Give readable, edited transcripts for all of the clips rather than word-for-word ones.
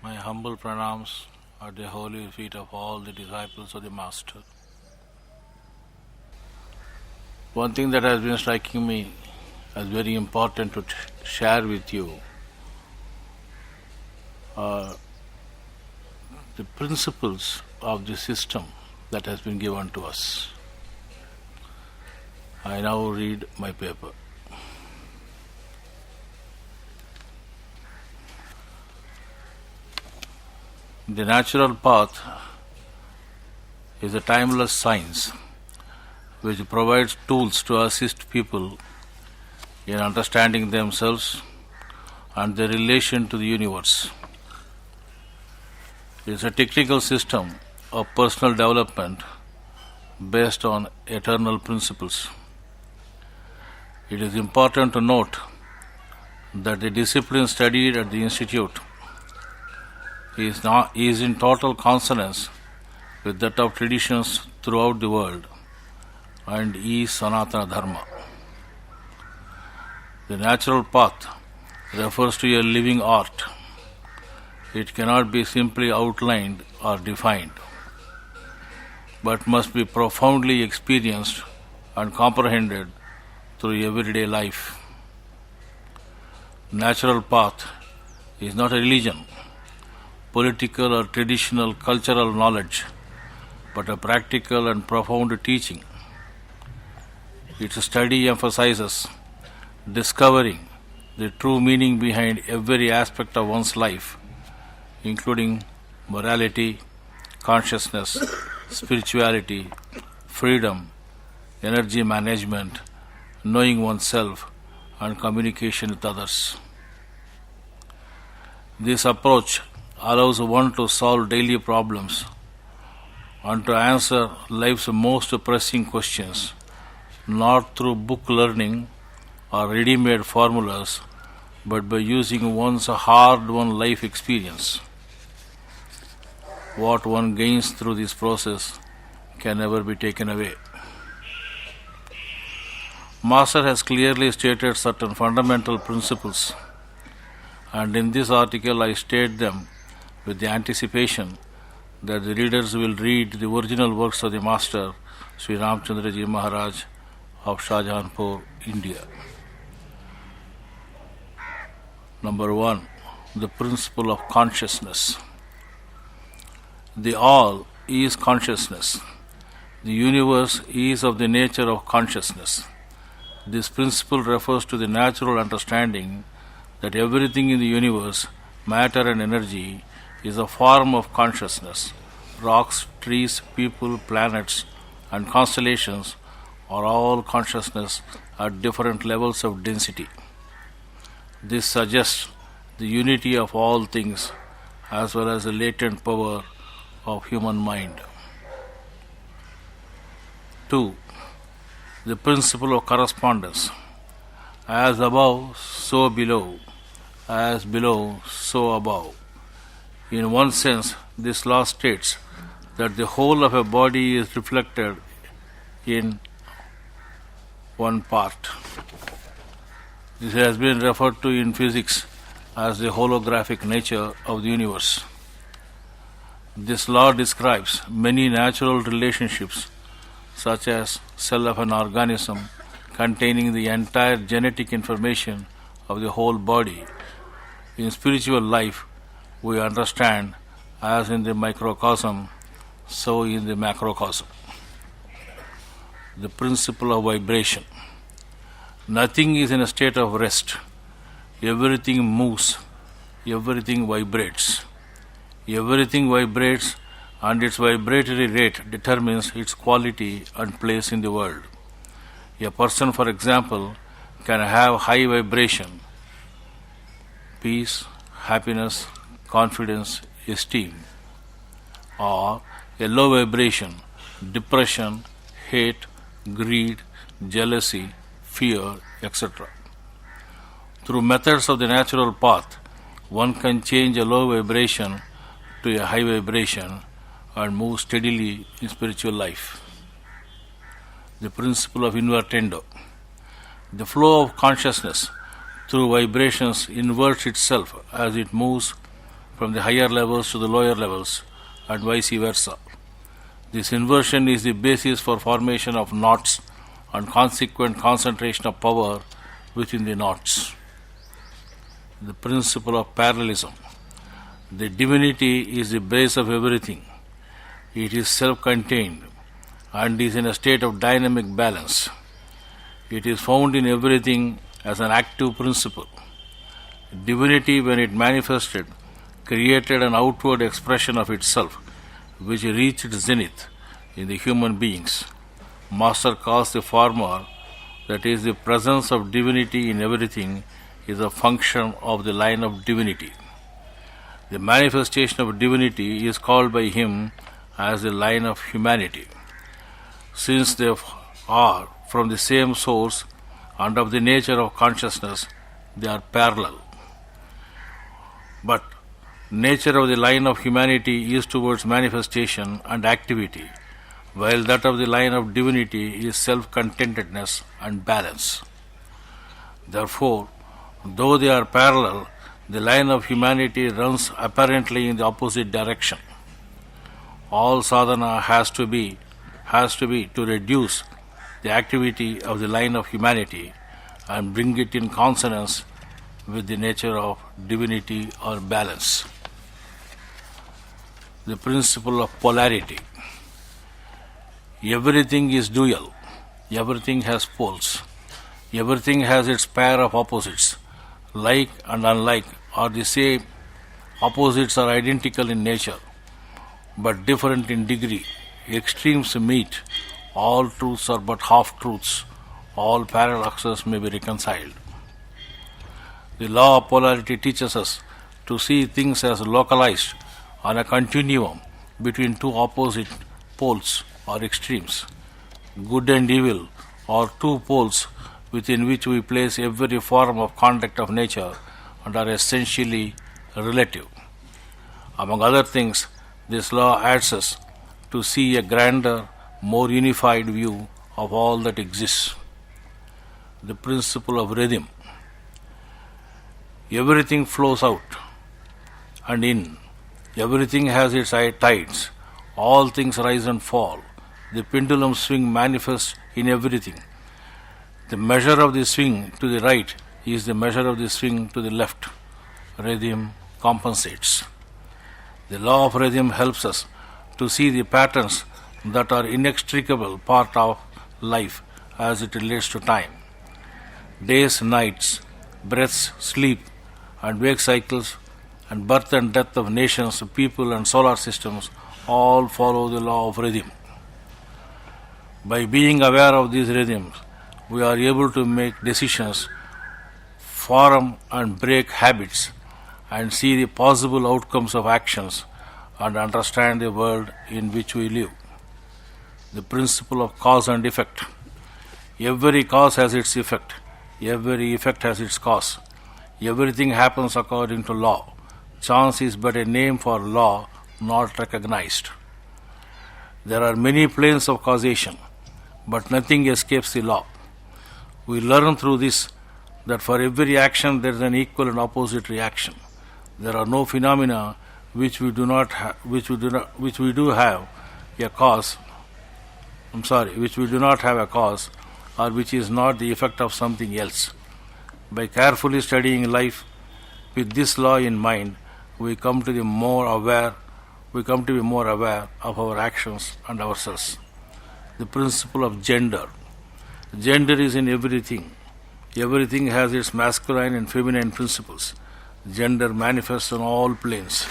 My humble pranams at the holy feet of all the disciples of the Master. One thing that has been striking me as very important to share with you are the principles of the system that has been given to us. I now read my paper. The natural path is a timeless science which provides tools to assist people in understanding themselves and their relation to the universe. It is a technical system of personal development based on eternal principles. It is important to note that the discipline studied at the Institute is in total consonance with that of traditions throughout the world and is Sanatana Dharma. The natural path refers to a living art. It cannot be simply outlined or defined, but must be profoundly experienced and comprehended through everyday life. Natural path is not a religion, political or traditional cultural knowledge, but a practical and profound teaching. Its study emphasizes discovering the true meaning behind every aspect of one's life, including morality, consciousness, spirituality, freedom, energy management, knowing oneself, and communication with others. This approach allows one to solve daily problems and to answer life's most pressing questions, not through book learning or ready-made formulas, but by using one's hard-won life experience. What one gains through this process can never be taken away. Master has clearly stated certain fundamental principles, and in this article I state them with the anticipation that the readers will read the original works of the Master, Sri Ramchandra Ji Maharaj of Shahjahanpur, India. Number 1. The principle of consciousness. The all is consciousness. The universe is of the nature of consciousness. This principle refers to the natural understanding that everything in the universe, matter and energy, is a form of consciousness. Rocks, trees, people, planets, and constellations are all consciousness at different levels of density. This suggests the unity of all things as well as the latent power of human mind. 2. The principle of correspondence. As above, so below. As below, so above. In one sense, this law states that the whole of a body is reflected in one part. This has been referred to in physics as the holographic nature of the universe. This law describes many natural relationships, such as cell of an organism containing the entire genetic information of the whole body. In spiritual life, we understand as in the microcosm, so in the macrocosm. The principle of vibration. Nothing is in a state of rest. Everything moves. Everything vibrates. Everything vibrates, and its vibratory rate determines its quality and place in the world. A person, for example, can have high vibration, peace, happiness, confidence, esteem, or a low vibration, depression, hate, greed, jealousy, fear, etc. Through methods of the natural path, one can change a low vibration to a high vibration and move steadily in spiritual life. The principle of invertendo. The flow of consciousness through vibrations inverts itself as it moves from the higher levels to the lower levels, and vice versa. This inversion is the basis for formation of knots and consequent concentration of power within the knots. The principle of parallelism. The divinity is the base of everything. It is self-contained and is in a state of dynamic balance. It is found in everything as an active principle. Divinity, when it manifested, created an outward expression of itself, which reached its zenith in the human beings. Master calls the former, that is, the presence of divinity in everything, is a function of the line of divinity. The manifestation of divinity is called by him as the line of humanity. Since they are from the same source and of the nature of consciousness, they are parallel. But nature of the line of humanity is towards manifestation and activity, while that of the line of divinity is self-contentedness and balance. Therefore, though they are parallel, the line of humanity runs apparently in the opposite direction. All sadhana has to be to reduce the activity of the line of humanity and bring it in consonance with the nature of divinity or balance. The principle of polarity. Everything is dual. Everything has poles. Everything has its pair of opposites. Like and unlike are the same. Opposites are identical in nature, but different in degree. Extremes meet. All truths are but half-truths. All paradoxes may be reconciled. The law of polarity teaches us to see things as localized on a continuum between two opposite poles or extremes. Good and evil are two poles within which we place every form of conduct of nature and are essentially relative. Among other things, this law adds us to see a grander, more unified view of all that exists. The principle of rhythm. Everything flows out and in. Everything has its tides. All things rise and fall. The pendulum swing manifests in everything. The measure of the swing to the right is the measure of the swing to the left. Rhythm compensates. The law of rhythm helps us to see the patterns that are inextricable part of life as it relates to time. Days, nights, breaths, sleep, and wake cycles, and birth and death of nations, people, and solar systems all follow the law of rhythm. By being aware of these rhythms, we are able to make decisions, form and break habits, and see the possible outcomes of actions and understand the world in which we live. The principle of cause and effect. Every cause has its effect. Every effect has its cause. Everything happens according to law. Chance is but a name for law not recognized. There are many planes of causation, but nothing escapes the law. We learn through this that for every action there is an equal and opposite reaction. There are no phenomena which we do do have a cause, or which is not the effect of something else. By carefully studying life with this law in mind, we come to be more aware of our actions and ourselves. The principle of gender. Gender is in everything. Everything has its masculine and feminine principles. Gender manifests on all planes.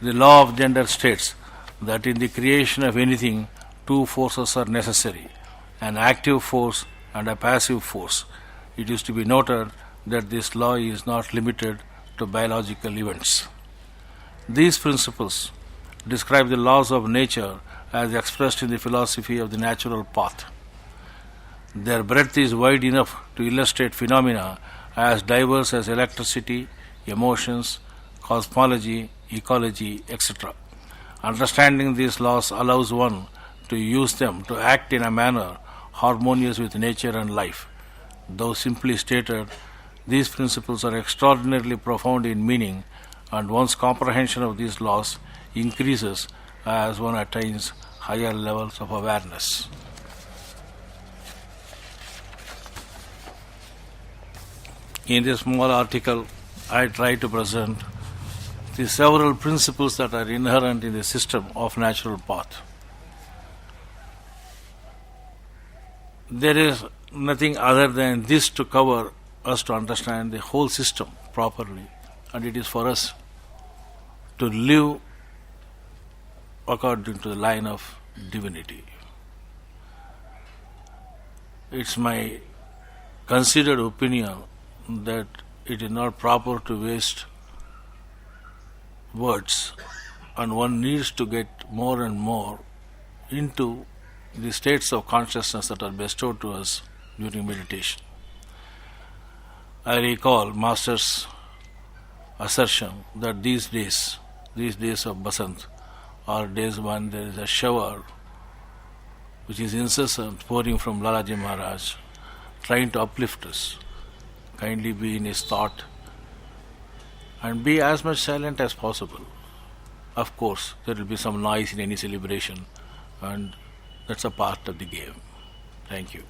The law of gender states that in the creation of anything, two forces are necessary, an active force and a passive force. It is to be noted that this law is not limited to biological events. These principles describe the laws of nature as expressed in the philosophy of the natural path. Their breadth is wide enough to illustrate phenomena as diverse as electricity, emotions, cosmology, ecology, etc. Understanding these laws allows one to use them to act in a manner harmonious with nature and life. Though simply stated, these principles are extraordinarily profound in meaning and one's comprehension of these laws increases as one attains higher levels of awareness. In this small article, I try to present the several principles that are inherent in the system of natural path. There is nothing other than this to cover us to understand the whole system properly, and it is for us to live according to the line of divinity. It's my considered opinion that it is not proper to waste words, and one needs to get more and more into the states of consciousness that are bestowed to us during meditation. I recall Master's assertion that these days of Basant, are days when there is a shower which is incessant pouring from Lalaji Maharaj, trying to uplift us. Kindly be in his thought and be as much silent as possible. Of course, there will be some noise in any celebration, and that's a part of the game. Thank you.